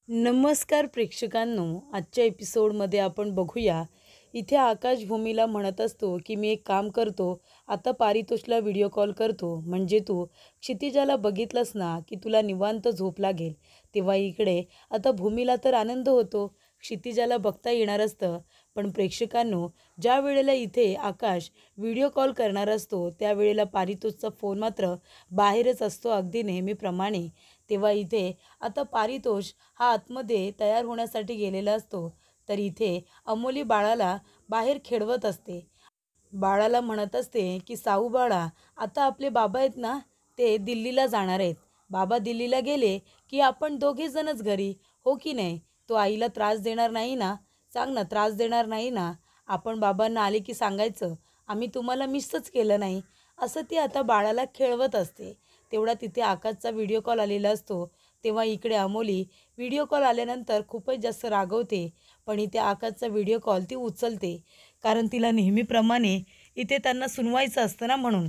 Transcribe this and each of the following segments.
नमस्कार प्रेक्षकांनो, आजच्या एपिसोडमध्ये आपण बघूया. इथे आकाश भूमीला म्हणत असतो की मी एक काम करतो, आता पारितोषला व्हिडिओ कॉल करतो, म्हणजे तू क्षितिजाला बघितलंस ना की तुला निवांत झोप लागेल. तेव्हा इकडे आता भूमीला तर आनंद होतो, क्षितिजाला बघता येणार असतं. पण प्रेक्षकांनो, ज्या वेळेला इथे आकाश व्हिडिओ कॉल करणार असतो त्यावेळेला पारितोषचा फोन मात्र बाहेरच असतो, अगदी नेहमीप्रमाणे. तेव्हा इथे आता पारितोष हा आतमध्ये तयार होण्यासाठी गेलेला असतो, तर इथे अमोली बाळाला बाहेर खेळवत असते. बाळाला म्हणत असते की साऊ बाळा, आता आपले बाबा आहेत ना, ते दिल्लीला जाणार आहेत. बाबा दिल्लीला गेले की आपण दोघेजणच घरी, हो की नाही? तो आईला त्रास देणार नाही ना? सांग ना, त्रास देणार नाही ना? आपण बाबांना आले की सांगायचं, आम्ही तुम्हाला मिसच केलं नाही. असं ती आता बाळाला खेळवत असते. तेवढा तिथे आकाशचा व्हिडिओ कॉल आलेला असतो. तेव्हा इकडे अमोली व्हिडिओ कॉल आल्यानंतर खूपच जास्त रागवते, पण इथे आकाशचा व्हिडिओ कॉल ती उचलते, कारण तिला नेहमीप्रमाणे इथे त्यांना सुनवायचं असतं ना, म्हणून.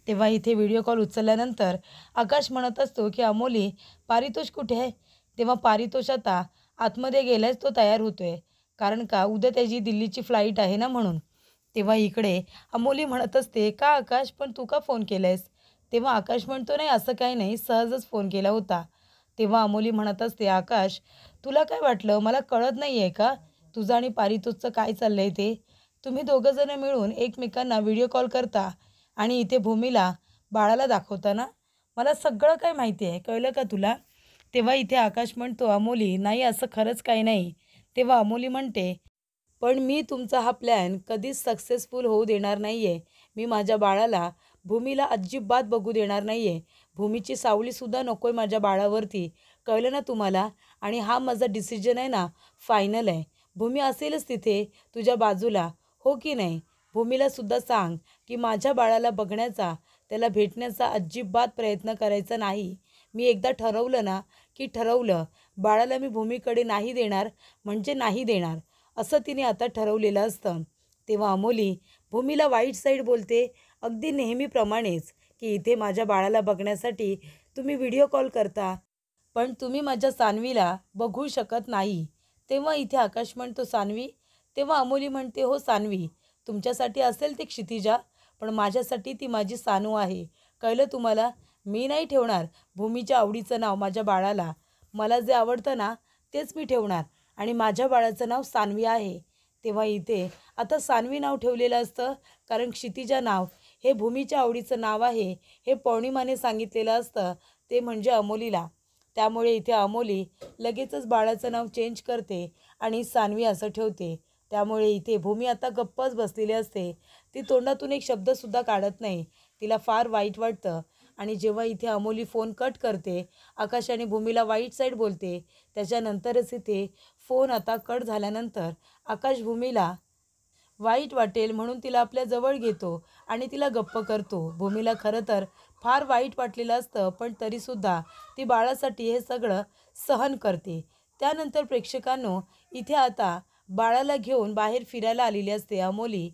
तेव्हा इथे व्हिडिओ कॉल उचलल्यानंतर आकाश म्हणत असतो की अमोली, पारितोष कुठे आहे? तेव्हा पारितोष आता आतमध्ये गेलायच, तो तयार होतोय, कारण का उद्या त्याची दिल्लीची फ्लाईट आहे ना, म्हणून. तेव्हा इकडे अमोली म्हणत असते, का आकाश, पण तू का फोन केलायस? तेव्हा आकाश म्हणतो, नाही असं काही नाही, सहजच फोन केला होता. तेव्हा अमोली म्हणत असते, आकाश, तुला काय वाटलं, मला कळत नाही आहे का तुझं आणि पारितोषचं काय चाललं आहे ते? तुम्ही दोघंजणं मिळून एकमेकांना व्हिडिओ कॉल करता आणि इथे भूमीला बाळाला दाखवता ना? मला सगळं काय माहिती आहे, कळलं का तुला? तेव्हा इथे आकाश म्हणतो, अमोली, नाही असं खरंच काही नाही. तेव्हा अमोली म्हणते, पण मी तुमचा हा प्लॅन कधीच सक्सेसफुल होऊ देणार नाही आहे. मी माझ्या बाळाला, भूमीला अजिबात बघू देणार नाही आहे. भूमीची सावलीसुद्धा नको आहे माझ्या बाळावरती, कळलं ना तुम्हाला? आणि हा माझा डिसिजन आहे ना, फायनल आहे. भूमी असेलच तिथे तुझ्या बाजूला, हो की नाही? भूमीलासुद्धा सांग की माझ्या बाळाला बघण्याचा, त्याला भेटण्याचा अजिबात प्रयत्न करायचा नाही. मी एकदा ठरवलं ना की ठरवलं, बाळाला मी भूमीकडे नाही देणार म्हणजे नाही देणार, असं तिने आता ठरवलेलं असतं. तेव्हा अमोली भूमीला वाईट साईड बोलते, अगदी नेहमीप्रमाणेच, की इथे माझ्या बाळाला बघण्यासाठी तुम्ही व्हिडिओ कॉल करता, पण तुम्ही माझ्या सान्वीला बघू शकत नाही. तेव्हा इथे आकाश म्हणतो, सान्वी? तेव्हा अमोली म्हणते, हो सान्वी, तुमच्यासाठी असेल ते क्षितिजा, पण माझ्यासाठी ती माझी सानू आहे. कळलं तुम्हाला? मी नाही ठेवणार भूमीच्या आवडीचं नाव माझ्या बाळाला. मला जे आवडतं ना तेच मी ठेवणार, आणि माझ्या बाळाचं नाव सान्वी आहे. तेव्हा इथे आता सान्वी नाव ठेवलेलं असतं, कारण क्षितिजा नाव हे भूमीच्या आवडीचं नाव आहे, हे पौर्णिमाने सांगितलेलं असतं, ते म्हणजे अमोलीला. त्यामुळे इथे अमोली लगेचच बाळाचं नाव चेंज करते आणि सान्वी असं ठेवते. त्यामुळे इथे भूमी आता गप्पच बसलेली असते. ती तोंडातून एक शब्दसुद्धा काढत नाही. तिला फार वाईट वाटतं. आणि जेव्हा इथे अमोली फोन कट करते, आकाश आणि भूमीला वाईट साईड बोलते, त्याच्यानंतरच इथे फोन आता कट झाल्यानंतर आकाश भूमीला वाईट वाटेल म्हणून तिला आपल्या जवळ घेतो आणि तिला गप्प करतो. भूमीला खरं तर फार वाईट वाटलेलं असतं, पण तरीसुद्धा ती बाळासाठी हे सगळं सहन करते. त्यानंतर प्रेक्षकांनो, इथे आता बाळाला घेऊन बाहेर फिरायला आलेली असते अमोली,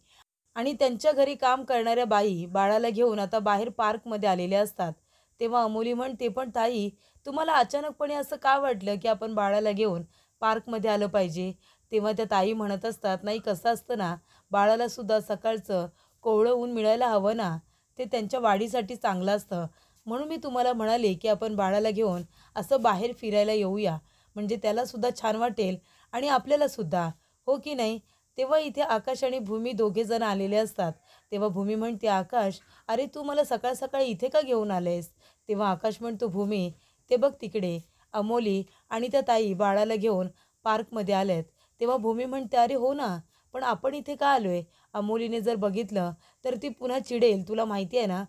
आणि त्यांच्या घरी काम करणाऱ्या बाई बाळाला घेऊन आता बाहेर पार्कमध्ये आलेल्या असतात. तेव्हा अमोली म्हणते, पण ताई, तुम्हाला अचानकपणे असं का वाटलं की आपण बाळाला घेऊन पार्कमध्ये आलं पाहिजे? तेव्हा त्या ताई म्हणत असतात, नाही कसं असतं ना, बाळालासुद्धा सकाळचं कोवळं ऊन मिळायला हवं ना, ते त्यांच्या वाढीसाठी चांगलं असतं. म्हणून मी तुम्हाला म्हणाले की आपण बाळाला घेऊन असं बाहेर फिरायला येऊया, म्हणजे त्यालासुद्धा छान वाटेल आणि आपल्यालासुद्धा, हो की नाही? तेव्हा इथे आकाश आणि भूमी दोघेजण आलेले असतात. तेव्हा भूमी म्हणते, आकाश, अरे तू मला सकाळ सकाळी इथे का घेऊन आलेस? तेव्हा आकाश म्हणतो, भूमी, ते बघ तिकडे अमोली आणि त्या ताई बाळाला घेऊन पार्कमध्ये आल्यात. तेव्हा भूमी म्हणते, अरे हो ना, पण आपण इथे का आलोय? अमोलीने जर बघितलं तर ती पुन्हा चिडेल, तुला माहिती आहे ना?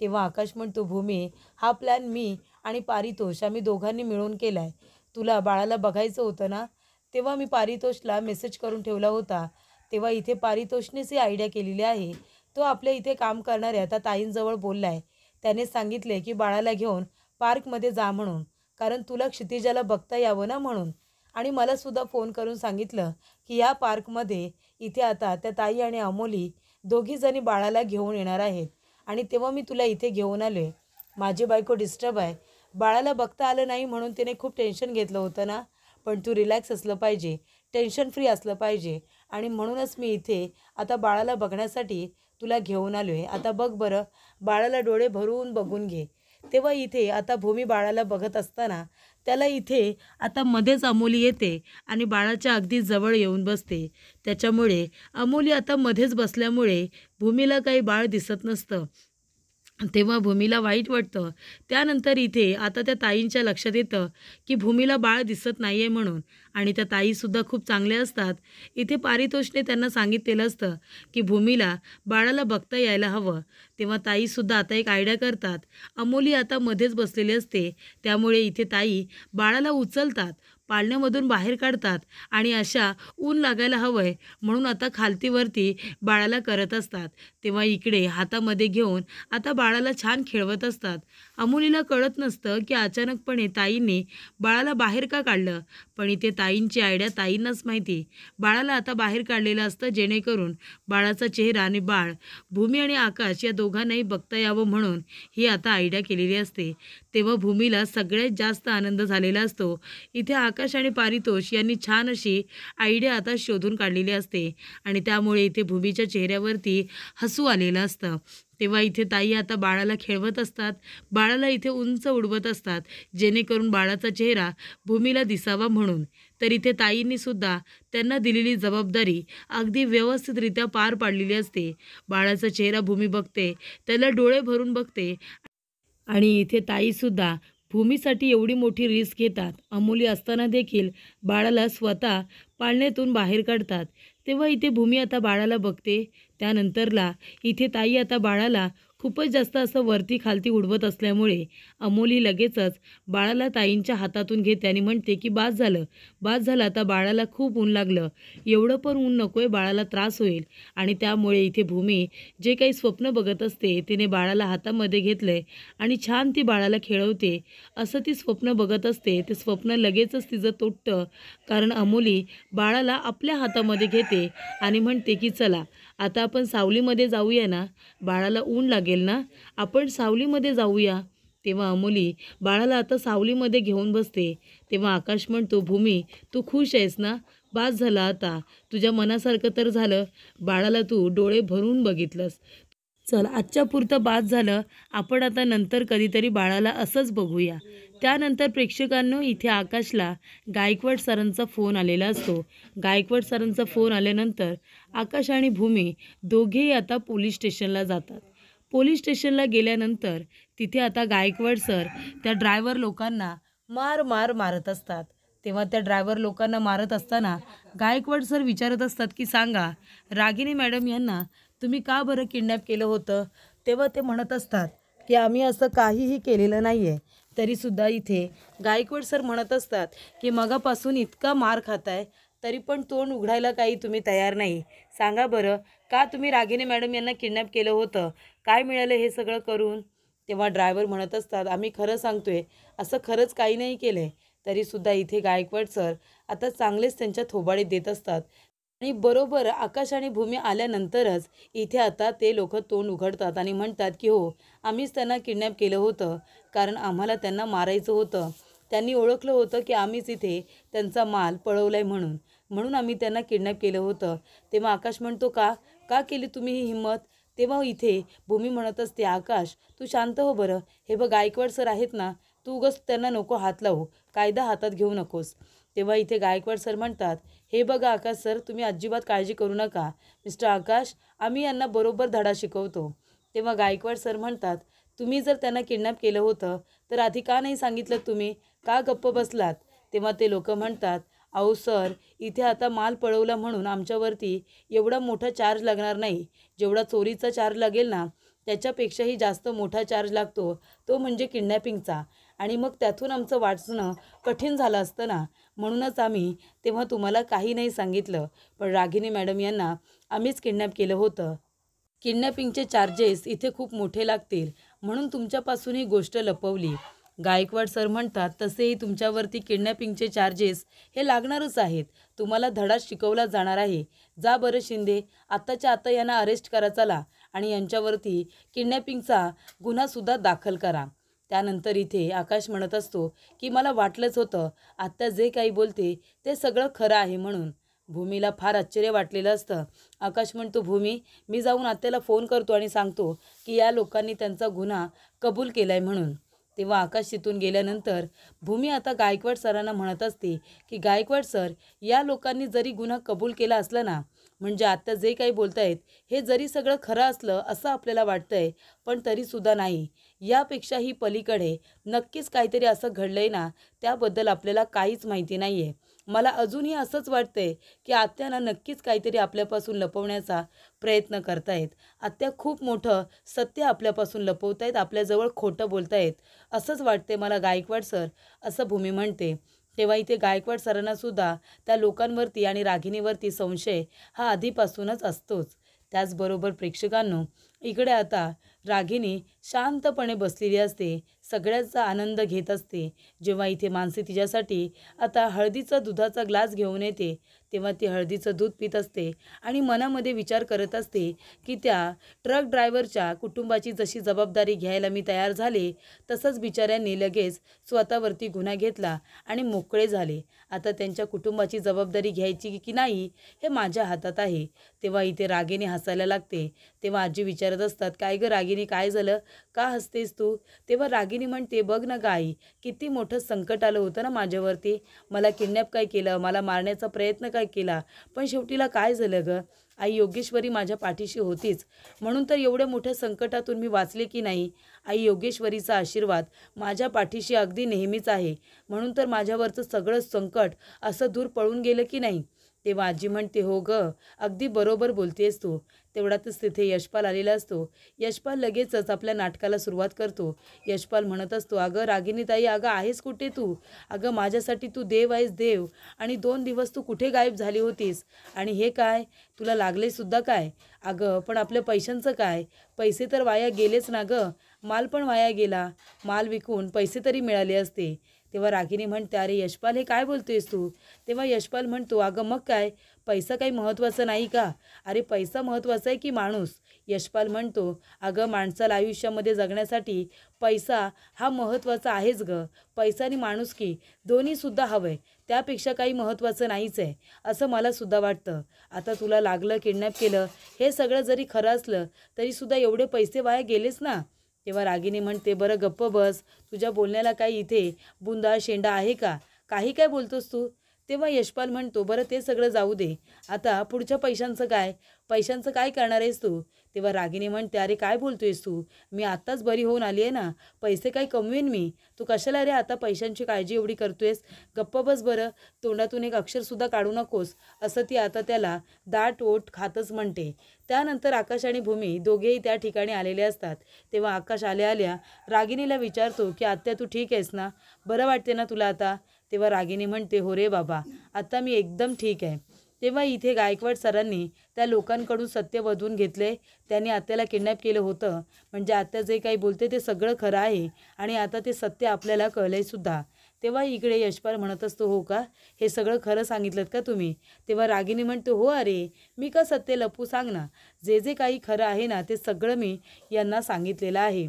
तेव्हा आकाश म्हणतो, भूमी, हा प्लॅन मी आणि पारितोष आम्ही दोघांनी मिळून केला आहे. तुला बाळाला बघायचं होतं ना, तेव्हा मी पारितोषला मेसेज करून ठेवला होता. तेव्हा इथे पारितोषनेच ही आयडिया केलेली आहे. तो आपल्या इथे काम करणाऱ्या त्या ताईंजवळ बोलला आहे. त्याने सांगितले की बाळाला घेऊन पार्कमध्ये जा म्हणून, कारण तुला क्षितिजाला बघता यावं ना म्हणून. आणि मलासुद्धा फोन करून सांगितलं की या पार्कमध्ये इथे आता त्या ताई आणि अमोली दोघीजणी बाळाला घेऊन येणार आहेत, आणि तेव्हा मी तुला इथे घेऊन आलो आहे. माझी बायको डिस्टर्ब आहे, बाळाला बघता आलं नाही म्हणून तिने खूप टेन्शन घेतलं होतं ना, पण तू रिलॅक्स असलं पाहिजे, टेन्शन फ्री असलं पाहिजे आणि म्हणूनच मी इथे आता बाळाला बघण्यासाठी तुला घेऊन आलो आहे. आता बघ बरं, बाळाला डोळे भरून बघून घे. तेव्हा इथे आता भूमी बाळाला बघत असताना त्याला इथे आता मध्येच अमोली येते आणि बाळाच्या अगदी जवळ येऊन बसते. त्याच्यामुळे अमोली आता मध्येच बसल्यामुळे भूमीला काही बाळ दिसत नसतं. तेव्हा भूमीला वाईट वाटतं. त्यानंतर इथे आता त्या ताईंच्या लक्षात येतं की भूमीला बाळ दिसत नाही आहे म्हणून आणि त्या ताईसुद्धा खूप चांगल्या असतात. इथे पारितोषने त्यांना सांगितलेलं असतं की भूमीला बाळाला बघता यायला हवं. तेव्हा ताईसुद्धा आता एक आयडिया करतात. अमोली आता मध्येच बसलेली असते, त्यामुळे इथे ताई बाळाला उचलतात, पाळण्यामधून बाहेर काढतात आणि अशा ऊन लागायला हवं आहे म्हणून आता खालतीवरती बाळाला करत असतात. तेव्हा इकडे हातामध्ये घेऊन आता बाळाला छान खेळवत असतात. अमोलीला कळत नसतं की अचानकपणे ताईंनी बाळाला बाहेर का काढलं, पण इथे ताईंची आयडिया ताईंनाच माहिती. बाळाला आता बाहेर काढलेलं असतं जेणेकरून बाळाचा चेहरा आणि बाळ भूमी आणि आकाश या दोघांनाही बघता यावं म्हणून ही आता आयडिया केलेली असते. तेव्हा भूमीला सगळ्यात जास्त आनंद झालेला असतो. इथे आकाश आणि पारितोष यांनी छान अशी आयडिया आता शोधून काढलेली असते आणि त्यामुळे इथे भूमीच्या चेहऱ्यावरती हसू आलेलं असतं. तेव्हा इथे ताई आता बाळाला खेळवत असतात, बाळाला इथे उंच उडवत असतात जेणेकरून बाळाचा चेहरा भूमीला दिसावा म्हणून. तर इथे ताईंनी सुद्धा त्यांना दिलेली जबाबदारी अगदी व्यवस्थितरित्या पार पाडलेली असते. बाळाचा चेहरा भूमी बघते, त्याला डोळे भरून बघते आणि इथे ताईसुद्धा भूमीसाठी एवढी मोठी रिस्क घेतात. अमोली असताना देखील बाळाला स्वतः पाळण्यातून बाहेर काढतात. तेव्हा इथे भूमी आता बाळाला बघते. त्यानंतरला इथे ताई आता बाळाला खूपच जास्त असं वरती खालती उडवत असल्यामुळे अमोली लगेचच बाळाला ताईंच्या हातातून घेते आणि म्हणते की बास झालं, बास झालं, आता बाळाला खूप ऊन लागलं, एवढं पण ऊन नको आहे, बाळाला त्रास होईल. आणि त्यामुळे इथे भूमी जे काही स्वप्न बघत असते तिने बाळाला हातामध्ये घेतलंय आणि छान ती बाळाला खेळवते. असं ती स्वप्न बघत असते, ते स्वप्न लगेचच तिचं तुटतं. कारण अमोली बाळाला आपल्या हातामध्ये घेते आणि म्हणते की चला आता आपण सावलीमध्ये जाऊया ना, बाळाला ऊन लागेल ना, आपण सावलीमध्ये जाऊया. तेव्हा अमोली बाळाला आता सावलीमध्ये घेऊन बसते. तेव्हा आकाश म्हणतो, भूमी तू खुश आहेस ना, बास झाला आता, तुझ्या मनासारखं तर झालं, बाळाला तू डोळे भरून बघितलंस, चल आजच्या पुरतं बास झालं, आपण आता नंतर कधीतरी बाळाला असंच बघूया. त्यानंतर प्रेक्षकांनो इथे आकाशला गायकवाड सरांचा फोन आलेला असतो. गायकवाड सरांचा फोन आल्यानंतर आकाश आणि भूमी दोघेही आता पोलीस स्टेशनला जातात. पोलीस स्टेशनला गेल्यानंतर तिथे आता गायकवाड सर त्या ड्रायव्हर लोकांना मारत असतात. तेव्हा त्या ड्रायव्हर लोकांना मारत असताना गायकवाड सर विचारत असतात की सांगा रागिनी मॅडम यांना तुम्ही का बरं किडनॅप केलं होतं. तेव्हा ते म्हणत असतात की आम्ही असं काहीही केलेलं नाही आहे. तरीसुद्धा इथे गायकवाड सर म्हणत असतात की मगापासून इतका मार खाताय तरी पण तोंड उघडायला काही तुम्ही तयार नाही. सांगा बरं का तुम्ही रागिनी मॅडम यांना किडनॅप केलं होतं, काय मिळालं हे सगळं करून. तेव्हा ड्रायव्हर म्हणत असतात आम्ही खरं सांगतोय, असं खरंच काही नाही केलं आहे. तरीसुद्धा इथे गायकवाड सर आता चांगलेच त्यांच्या थोबाडीत देत असतात आणि बरोबर आकाश आणि भूमी आल्यानंतरच इथे आता ते लोक तोंड उघडतात आणि म्हणतात की हो आम्हीच त्यांना किडनॅप केलं होतं, कारण आम्हाला त्यांना मारायचं होतं. त्यांनी ओळखलं होतं की आम्हीच इथे त्यांचा माल पळवला आहे म्हणून आम्ही त्यांना किडनॅप केलं होतं. तेव्हा आकाश म्हणतो का का केली तुम्ही ही हिंमत. तेव्हा इथे भूमी म्हणत असते आकाश तू शांत हो बरं, हे बघ गायकवाड सर आहेत ना, तू उगाच त्यांना नको हात लावू, कायदा हातात घेऊ नकोस. तेव्हा इथे गायकवाड सर म्हणतात हे बघा आकाश सर, तुम्ही अजिबात काळजी करू नका, मिस्टर आकाश आम्ही यांना बरोबर धडा शिकवतो. तेव्हा गायकवाड सर म्हणतात तुम्ही जर त्यांना किडनॅप केलं होतं तर आधी का नाही सांगितलं, तुम्ही का गप्प बसलात. तेव्हा ते लोक म्हणतात अहो सर इथे आता माल पळवला म्हणून आमच्यावरती एवढा मोठा चार्ज लागणार नाही, जेवढा चोरीचा चार्ज लागेल ना त्याच्यापेक्षाही जास्त मोठा चार्ज लागतो, तो म्हणजे किडनॅपिंगचा. आणि मग त्यातून आमचं वाचणं कठीण झालं असतं ना, म्हणूनच आम्ही तेव्हा तुम्हाला काही नाही सांगितलं. पण रागिनी मॅडम यांना आम्हीच किडनॅप केलं होतं. किडनॅपिंगचे चार्जेस इथे खूप मोठे लागतील म्हणून तुमच्यापासून ही गोष्ट लपवली. गायकवाड सर म्हणतात तसेही तुमच्यावरती किडनॅपिंगचे चार्जेस हे लागणारच आहेत, तुम्हाला धडा शिकवला जाणार आहे. जा बरं शिंदे, आत्ताच्या आत्ता यांना अरेस्ट करा चला आणि यांच्यावरती किडनॅपिंगचा गुन्हासुद्धा दाखल करा. त्यानंतर इथे आकाश म्हणत असतो की मला वाटलंच होतं आत्या जे काही बोलते ते सगळं खरं आहे म्हणून. भूमीला फार आश्चर्य वाटलेलं असतं. आकाश म्हणतो, भूमी, मी जाऊन आत्याला फोन करतो आणि सांगतो की या लोकांनी त्यांचा गुन्हा कबूल केला आहे म्हणून. तेव्हा आकाश तिथून गेल्यानंतर भूमी आता गायकवाड सरांना म्हणत असते की गायकवाड सर, या लोकांनी जरी गुन्हा कबूल केला असला ना, म्हणजे आत्ता जे काही बोलतायत हे जरी सगळं खरं असलं असं आपल्याला वाटतंय, पण तरीसुद्धा नाही, यापेक्षाही पलीकडे नक्कीच काहीतरी असं घडलंय ना, त्याबद्दल आपल्याला काहीच माहिती नाही आहे. मला अजूनही असंच वाटतंय की आत्याना नक्कीच काहीतरी आपल्यापासून लपवण्याचा प्रयत्न करतायत. आत्या खूप मोठं सत्य आपल्यापासून लपवतायत, आपल्याजवळ खोटं बोलतायत असंच वाटते मला गायकवाड सर, असं भूमी म्हणते. तेव्हा इथे गायकवाड सरांना सुद्धा त्या लोकांवरती आणि रागिणीवरती संशय हा आधीपासूनच असतोच. त्याचबरोबर प्रेक्षकांनो, इकडे आता रागिणी शांतपणे बसलेली असते, सगळ्याचा आनंद घेत असते. जेव्हा इथे मानसी तिच्यासाठी आता हळदीचा दुधाचा ग्लास घेऊन येते, तेव्हा ती हळदीचं दूध पित असते आणि मनामध्ये विचार करत असते की त्या ट्रक ड्रायव्हरच्या कुटुंबाची जशी जबाबदारी घ्यायला मी तयार झाले, तसंच बिचाऱ्यांनी लगेच स्वतःवरती गुन्हा घेतला आणि मोकळे झाले. आता त्यांच्या कुटुंबाची जबाबदारी घ्यायची की नाही हे माझ्या हातात आहे. तेव्हा इथे रागिणी हसायला लागते. तेव्हा आजी विचारत असतात, काय गं रागिणी, काय झालं, का हसतेस तू? तेव्हा रागिणी म्हणते, बघ ना गाई, किती मोठं संकट आलं होतं ना माझ्यावरती. मला किडनॅप काय केलं, मला मारण्याचा प्रयत्न काय केला, पण शेवटीला काय झालं गं? आई योगेश्वरी माझ्या पाठीशी होतीच, म्हणून तर एवढ्या मोठ्या संकटातून मी वाचले की नाही. आई योगेश्वरीचा आशीर्वाद माझ्या पाठीशी अगदी नेहमीच आहे, म्हणून तर माझ्यावरचं सगळं संकट असं दूर पळून गेलं की नाही. तेव्हा आजी म्हणते, हो गं, अगदी बरोबर बोलतेस तू. तेवढ्यातच तिथे यशपाल आलेला असतो. यशपाल लगेचच आपल्या नाटकाला सुरुवात करतो. यशपाल म्हणत असतो, अगं रागिणीताई, अगं आहेस कुठे तू? अगं माझ्यासाठी तू देव आहेस, देव. आणि 2 दिवस तू कुठे गायब झाली होतीस? आणि हे काय, तुला लागले सुद्धा काय? अगं पण आपल्या पैशांचं काय? पैसे तर वाया गेलेच ना गं, माल पण वाया गेला. माल विकून पैसे तरी मिळाले असते. तेव्हा रागिणी म्हणते, अरे यशपाल, हे काय बोलतोयस तू? तेव्हा यशपाल म्हणतो, अगं मग काय, पैसा काही महत्त्वाचा नाही का? अरे पैसा महत्त्वाचा आहे की माणूस? यशपाल म्हणतो, अगं माणसाला आयुष्यामध्ये जगण्यासाठी पैसा हा महत्त्वाचा आहेच गं. पैसा आणि माणुसकी दोन्हीसुद्धा हवं आहे, त्यापेक्षा काही महत्त्वाचं नाहीच आहे, असं मला सुद्धा वाटतं. आता तुला लागलं, किडनॅप केलं, हे सगळं जरी खरं असलं तरीसुद्धा एवढे पैसे वाया गेलेच ना. तेव्हा रागिणी म्हणते, बरं गप्प बस, तुझ्या बोलण्याला काही इथे बुंदा शेंडा आहे का? काही काय बोलतोस तू? तेव्हा यशपाल म्हणतो, बरं ते सगळं जाऊ दे, आता पुढच्या पैशांचं काय? पैशांचं काय करणार आहेस तू? तेव्हा रागिणी म्हणते, अरे काय बोलतोयस तू? मी आत्ताच बरी होऊन आली आहे ना, पैसे काय कमवीन मी. तू कशाला रे आता पैशांची काळजी एवढी करतोयस? गप्प बस बरं, तोंडातून एक अक्षरसुद्धा काढू नकोस, असं ती आता त्याला दाट ओठ खातच म्हणते. त्यानंतर आकाश आणि भूमी दोघेही त्या ठिकाणी आलेले असतात. तेव्हा आकाश आल्या आल्या रागिणीला विचारतो की आत्या, तू ठीक आहेस ना? बरं वाटते ना तुला आता? तेव्हा रागिणी म्हणते, हो रे बाबा, आता मी एकदम ठीक आहे. तेव्हा इथे गायकवाड सरांनी त्या लोकांकडून सत्य वधवून घेतले. त्यांनी आत्याला किडनॅप केलं होतं, म्हणजे आत्या जे काही बोलते ते सगळं खरं आहे आणि आता ते सत्य आपल्याला कळलंय सुद्धा. तेव्हा इकडे यशपाल म्हणत असतो, हो का, हे सगळं खरं सांगितलं का तुम्ही? तेव्हा रागिणी म्हणतो, हो अरे, मी का सत्य लपू, सांग ना. जे जे काही खरं आहे ना ते सगळं मी यांना सांगितलेलं आहे.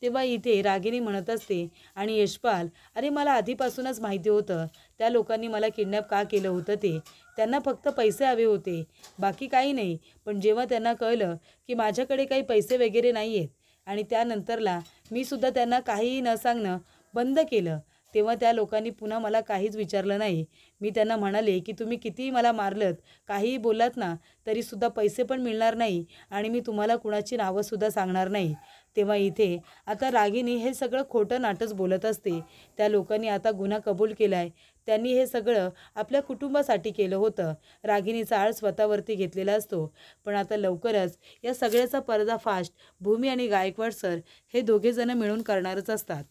तेव्हा इथे रागिणी म्हणत असते आणि यशपाल, अरे मला आधीपासूनच माहिती होतं त्या लोकांनी मला किडनॅप का केलं होतं ते. त्यांना फक्त पैसे हवे होते, बाकी काही नाही. पण जेव्हा त्यांना कळलं की माझ्याकडे काही पैसे वगैरे नाही आहेत आणि त्यानंतरला मी सुद्धा त्यांना काहीही न सांगणं बंद केलं, तेव्हा त्या लोकांनी पुन्हा मला काहीच विचारलं नाही. मी त्यांना म्हणाले की तुम्ही कितीही मला मारलत, काहीही बोललात ना, तरीसुद्धा पैसे पण मिळणार नाही आणि मी तुम्हाला कुणाची नावंसुद्धा सांगणार नाही. तेव्हा इथे आता रागिणी हे सगळं खोटं नाटच बोलत असते. त्या लोकांनी आता गुन्हा कबूल केला आहे, त्यांनी हे सगळं आपल्या कुटुंबासाठी केलं होतं. रागिणीचा आळ स्वतःवरती घेतलेला असतो. पण आता लवकरच या सगळ्याचा पर्दाफाश भूमी आणि गायकवाड सर हे दोघेजणं मिळून करणारच असतात.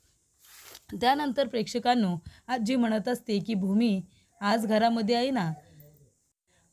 त्यानंतर प्रेक्षकांनो, आजी म्हणत असते की भूमी, आज घरामध्ये आहे ना,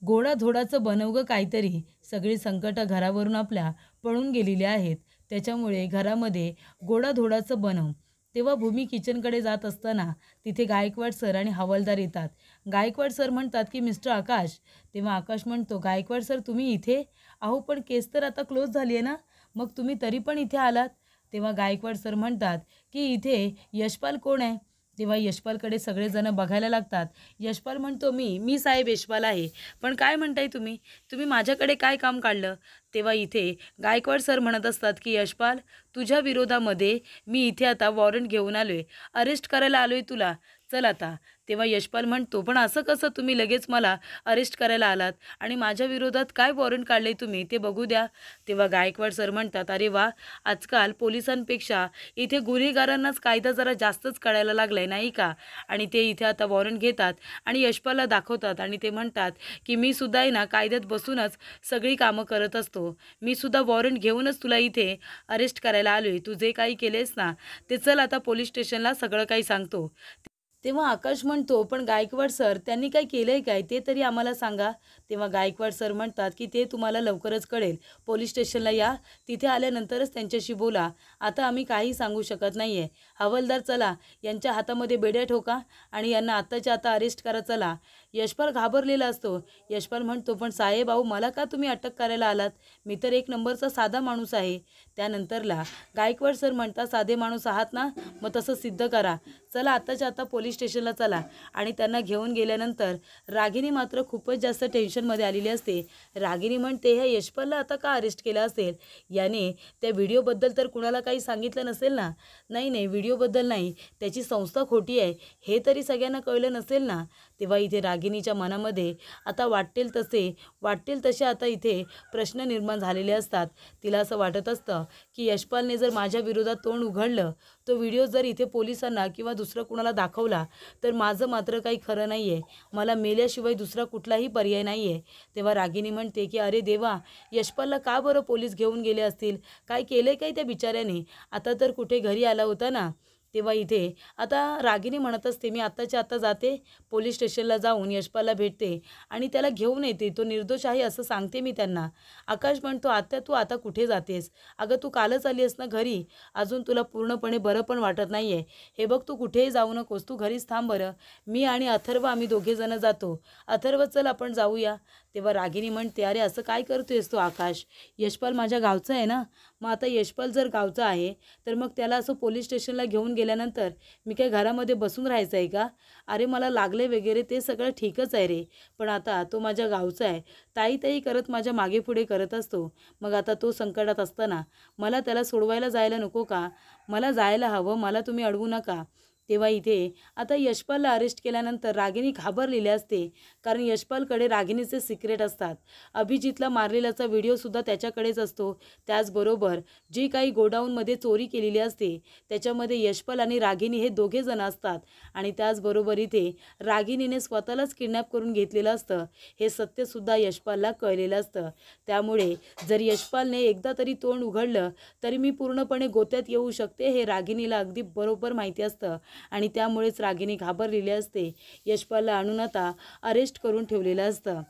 गोडाधोडाचं बनव गं काहीतरी. सगळी संकटं घरावरून आपल्या पळून गेलेली आहेत, त्याच्यामुळे घरामध्ये गोडाधोडाचं बनव. तेव्हा भूमी किचनकडे जात असताना तिथे गायकवाड सर आणि हवालदार येतात. गायकवाड सर म्हणतात की मिस्टर आकाश. तेव्हा आकाश म्हणतो, गायकवाड सर तुम्ही इथे? अहो पण केस तर आता क्लोज झाली आहे ना, मग तुम्ही तरी पण इथे आलात? तेव्हा गायकवाड सर म्हणतात की इथे यशपाल कोण आहे. तेव्हा यशपालकडे सगळेजण बघायला लागतात. यशपाल म्हणतो मी साहेब यशपाल आहे. पण काय म्हणताय तुम्ही तुम्ही माझ्याकडे काय काम काढलं. तेव्हा इथे गायकवाड सर म्हणत असतात की यशपाल तुझ्या विरोधामध्ये मी इथे आता वॉरंट घेऊन आलो आहे, अरेस्ट करायला आलो आहे तुला, चल आता. तेव्हा यशपाल म्हणतो पण असं कसं तुम्ही लगेच मला अरेस्ट करायला आलात आणि माझ्या विरोधात काय वॉरंट काढले तुम्ही ते बघू द्या. तेव्हा गायकवाड सर म्हणतात अरे वा, आजकाल पोलिसांपेक्षा इथे गुन्हेगारांनाच कायदा जरा जास्तच कळायला लागलाय नाही का. आणि ते इथे आता वॉरंट घेतात आणि यशपालला दाखवतात आणि ते म्हणतात की मी सुद्धा आहे ना कायद्यात बसूनच सगळी कामं करत असतो, मी सुद्धा वॉरंट घेऊनच तुला इथे अरेस्ट करायला आलो आहे, तू जे काही केलेस ना ते चल आता पोलीस स्टेशनला सगळं काही सांगतो. तेव्हा आकाश म्हणतो पण गायकवाड सर त्यांनी काय केलं आहे काय ते तरी आम्हाला सांगा. तेव्हा गायकवाड सर म्हणतात की ते तुम्हाला लवकरच कळेल, पोलीस स्टेशनला या, तिथे आल्यानंतरच त्यांच्याशी बोला, आता आम्ही काही सांगू शकत नाही आहे. हवालदार चला यांच्या हातामध्ये बेड्या ठोका आणि यांना आत्ताच्या आता अरेस्ट करा चला. यशपाल घाबरलेला असतो. यशपाल म्हणतो पण साहेब अहो मला का तुम्ही अटक करायला आलात, मी तर एक नंबरचा साधा माणूस आहे. त्यानंतरला गायकवाड सर म्हणतात साधे माणूस आहात ना, मग तसं सिद्ध करा, चला आत्ताच्या आता पोलीस स्टेशनला चला. आणि त्यांना घेऊन गेल्यानंतर रागिनी मात्र खूपच जास्त टेन्शनमध्ये आलेली असते. रागिनी म्हणते ह्या यशपालला आता का अरेस्ट केलं असेल, याने त्या व्हिडिओबद्दल तर कुणाला काही सांगितलं नसेल ना. नाही व्हिडिओबद्दल नाही, त्याची संस्था खोटी आहे हे तरी सगळ्यांना कळलं नसेल ना. तेव्हा इथे रागिनीच्या मनामध्ये आता वाटेल तसे आता इथे प्रश्न निर्माण झालेले असतात. तिला असं वाटत असतं की यशपालने जर माझ्या विरोधात तोंड उघडलं, तो व्हिडिओ जर इथे पोलिसांना किंवा दुसरं कुणाला दाखवला तर माझं मात्र काही खरं नाही आहे, मला मेल्याशिवाय दुसरा कुठलाही पर्याय नाही आहे. तेव्हा रागिनी म्हणते की अरे देवा, यशपालला का बरं पोलीस घेऊन गेले असतील, काय केलं काय त्या बिचाऱ्याने, आता तर कुठे घरी आला होता ना. तेव्हा इथे आता रागिनी म्हणत असते मी आत्ताच्या आत्ता जाते, पोलीस स्टेशनला जाऊन यशपालला भेटते आणि त्याला घेऊन येते, तो निर्दोष आहे असं सांगते मी त्यांना. आकाश म्हणतो आत्या तू आता कुठे जातेस, अगं तू कालच आली आहेस ना घरी, अजून तुला पूर्णपणे बरं पण वाटत नाही आहे, हे बघ तू कुठेही जाऊ नकोस, तू घरीच थांब बरं, मी आणि अथर्व आम्ही दोघेजणं जातो. अथर्व चल आपण जाऊया. तेव्हा रागिनी म्हणते अरे असं काय करतोयस तू आकाश, यशपाल माझ्या गावचा आहे ना, मग आता यशपाल जर गावचा आहे तर मग त्याला असं पोलीस स्टेशनला घेऊन गेल्यानंतर मी काय घरामध्ये बसून राहायचं आहे का. अरे मला लागले वगैरे ते सगळं ठीकच आहे रे, पण आता तो माझ्या गावचा आहे, ताई करत माझ्या मागे पुढे करत असतो, मग आता तो संकटात असताना मला त्याला सोडवायला जायला नको का, मला जायला हवं, मला तुम्ही अडवू नका. तेव्हा इथे आता यशपालला अरेस्ट केल्यानंतर रागिनी घाबरलेली असते, कारण यशपालकडे रागिनीचे सिक्रेट असतात. अभिजितला मारलेल्याचा व्हिडिओसुद्धा त्याच्याकडेच असतो. त्याचबरोबर जी काही गोडाऊनमध्ये चोरी केलेली असते त्याच्यामध्ये यशपाल आणि रागिनी हे दोघे जण असतात. आणि त्याचबरोबर इथे रागिनीने स्वतःलाच किडनॅप करून घेतलेलं असतं, हे सत्यसुद्धा यशपालला कळलेलं असतं. त्यामुळे जर यशपालने एकदा तरी तोंड उघडलं तरी मी पूर्णपणे गोत्यात येऊ शकते, हे रागिनीला अगदी बरोबर माहिती असतं आणि त्यामुळेच रागिनी घाबरलेली असते. यशपालला आणून आता अरेस्ट करून ठेवलेलं असतं.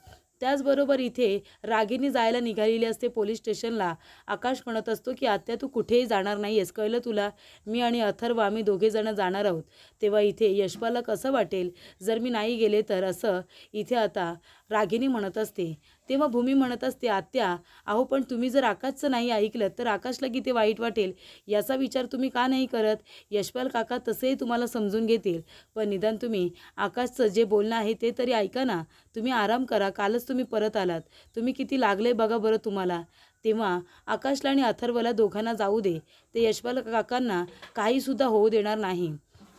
त्याचबरोबर इथे रागिनी जायला निघालेली असते पोलीस स्टेशनला. आकाश म्हणत असतो की आत्या तू कुठेही जाणार नाही आहेस, कळलं तुला, मी आणि अथर्व आम्ही दोघेजणं जाणार आहोत. तेव्हा इथे यशपालला कसं वाटेल जर मी नाही गेले तर, असं इथे आता रागिनी म्हणत असते. तेव्हा भूमी म्हणत असते आत्या अहो पण तुम्ही जर आकाशचं नाही ऐकलं तर आकाशला किती वाईट वाटेल, याचा विचार तुम्ही का नाही करत. यशपाल काका तसेही तुम्हाला समजून घेतील, पण निदान तुम्ही आकाशचं जे बोलणं आहे ते तरी ऐका ना, तुम्ही आराम करा, कालच तुम्ही परत आलात, तुम्ही किती लागले बघा बरं तुम्हाला. तेव्हा आकाशला आणि अथर्वला दोघांना जाऊ दे, ते यशपाल काकांना काहीसुद्धा होऊ देणार नाही.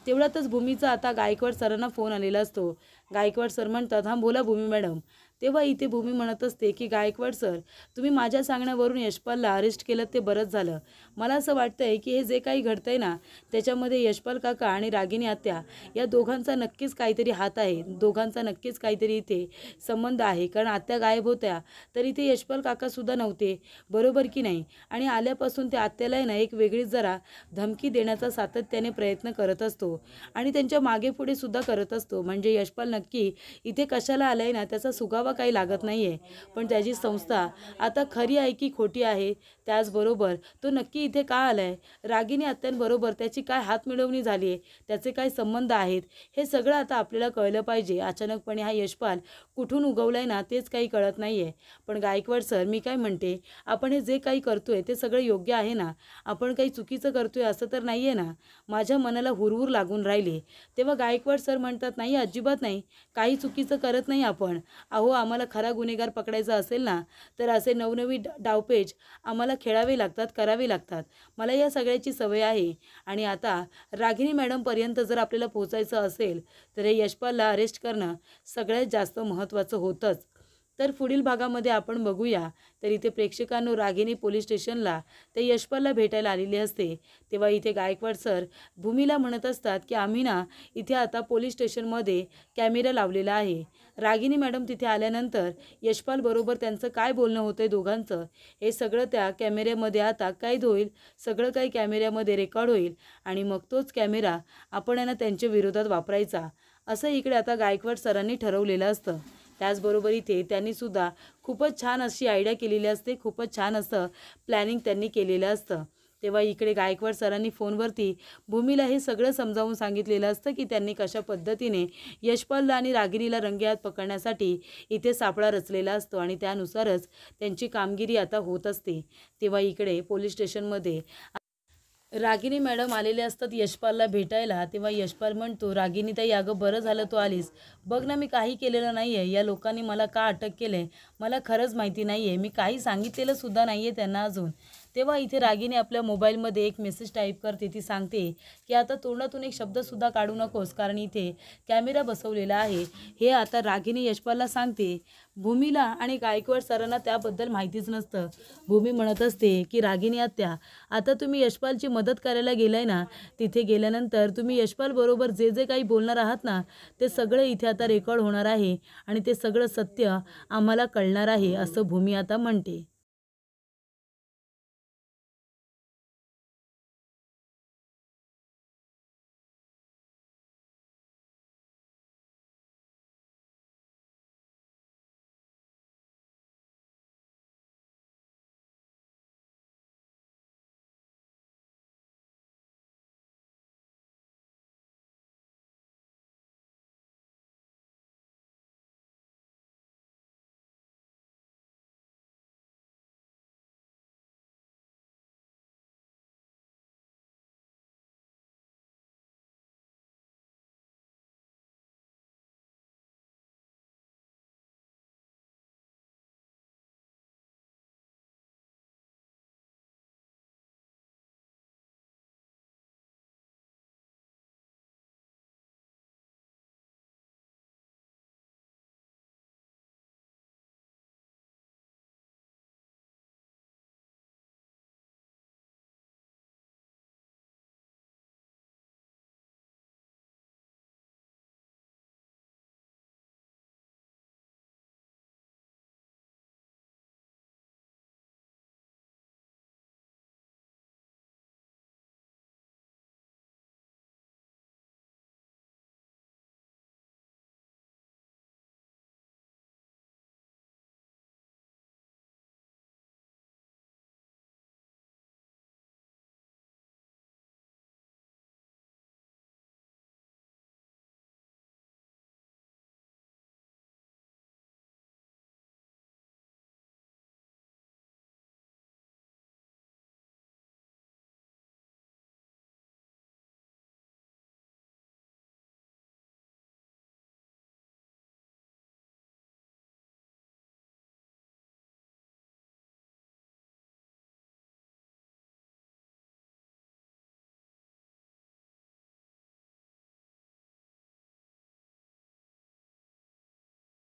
तेवढ्यातच भूमीचा आता गायकवाड सरांना फोन आलेला असतो. गायकवाड सर म्हणतात हां बोला भूमी मॅडम. तेव्हा इथे भूमी म्हणत असते की गायकवाड सर तुम्ही माझ्या सांगण्यावरून यशपालला अरेस्ट केलं ते बरंच झालं. मला असं वाटतं आहे की हे जे काही घडतं आहे ना त्याच्यामध्ये यशपाल काका आणि रागिनी आत्या या दोघांचा नक्कीच काहीतरी हात आहे, दोघांचा नक्कीच काहीतरी इथे संबंध आहे, कारण आत्या गायब होत्या तर इथे यशपाल काकासुद्धा नव्हते, बरोबर की नाही. आणि आल्यापासून त्या आत्याला आहे ना एक वेगळीच जरा धमकी देण्याचा सातत्याने प्रयत्न करत असतो आणि त्यांच्या मागे पुढे सुद्धा करत असतो. म्हणजे यशपाल नक्की इथे कशाला आलाय ना त्याचा सुगावा पुरावा काही लागत नाही आहे, पण त्याची संस्था आता खरी आहे की खोटी आहे, त्याचबरोबर तो नक्की इथे का आला आहे, रागिनी आत्यांबरोबर त्याची काय हातमिळवणी झाली आहे, त्याचे काय संबंध आहेत, हे सगळं आता आपल्याला कळलं पाहिजे. अचानकपणे हा यशपाल कुठून उगवलाय ना तेच काही कळत नाही आहे. पण गायकवाड सर, मी काय म्हणते, आपण हे जे काही करतोय ते सगळं योग्य आहे ना? आपण काही चुकीचं करतोय असं तर नाही आहे ना? माझ्या मनाला हुरहुर लागून राहिली. तेव्हा गायकवाड सर म्हणतात, नाही अजिबात नाही, काही चुकीचं करत नाही आपण. अहो, आम्हाला खरा गुन्हेगार पकडायचा असेल ना तर असे नवनवीन डावपेच आम्हाला खेळावे लागतात, करावे लागतात. मला या सगळ्याची सवय आहे. आणि आता रागिनी मॅडमपर्यंत जर आपल्याला पोहोचायचं असेल तर हे यशपालला अरेस्ट करणं सगळ्यात जास्त महत्त्वाचं होतंच. तर पुढील भागामध्ये आपण बघूया. तर इथे प्रेक्षकांनो, रागिनी पोलीस स्टेशनला ते यशपालला भेटायला आलेली असते. तेव्हा इथे गायकवाड सर भूमीला म्हणत असतात की आम्ही ना इथे आता पोलीस स्टेशनमध्ये कॅमेरा लावलेला आहे. रागिनी मॅडम तिथे आल्यानंतर यशपाल बरोबर त्यांचं काय बोलणं होतंय दोघांचं, हे सगळं त्या कॅमेऱ्यामध्ये आता कैद होईल. सगळं काही कॅमेऱ्यामध्ये रेकॉर्ड होईल आणि मग तोच कॅमेरा आपण यांना त्यांच्या विरोधात वापरायचा, असं इकडे आता गायकवाड सरांनी ठरवलेलं असतं. त्याचबरोबर इथे त्यांनी सुद्धा खूपच छान अशी आयडिया केलेली असते, खूपच छान असं प्लॅनिंग त्यांनी केलेलं असतं. तेव्हा इकडे गायकवाड सरांनी फोनवरती भूमीला हे सगळं समजावून सांगितलेलं असतं की त्यांनी कशा पद्धतीने यशपालला आणि रागिनीला रंगेहात पकडण्यासाठी इथे सापळा रचलेला असतो आणि त्यानुसारच त्यांची कामगिरी आता होत असते. तेव्हा इकडे पोलीस स्टेशनमध्ये रागिनी मॅडम आलेले असतात यशपालला भेटायला. तेव्हा यशपाल म्हणतो, रागिनी ताई, अगं बरं झालं तू आलीस. बघ ना, मी काही केलेलं नाही आहे. या लोकांनी मला का अटक केलं आहे मला खरंच माहिती नाही आहे. मी काही सांगितलेलं सुद्धा नाही आहे त्यांना अजून. तेव्हा इथे रागिनी आपल्या मोबाईलमध्ये एक मेसेज टाईप करते. ती सांगते की आता तोंडातून एक शब्दसुद्धा काढू नकोस, कारण इथे कॅमेरा बसवलेला आहे. हे आता रागिनी यशपालला सांगते. भूमीला आणि गायकवाड सरांना त्याबद्दल माहितीच नसतं. भूमी म्हणत असते की रागिनी आत्या, आता तुम्ही यशपालची मदत करायला गेलाय ना, तिथे गेल्यानंतर तुम्ही यशपाल बरोबर जे जे काही बोलणार आहात ना ते सगळं इथे आता रेकॉर्ड होणार आहे आणि ते सगळं सत्य आम्हाला कळणार आहे, असं भूमी आता म्हणते.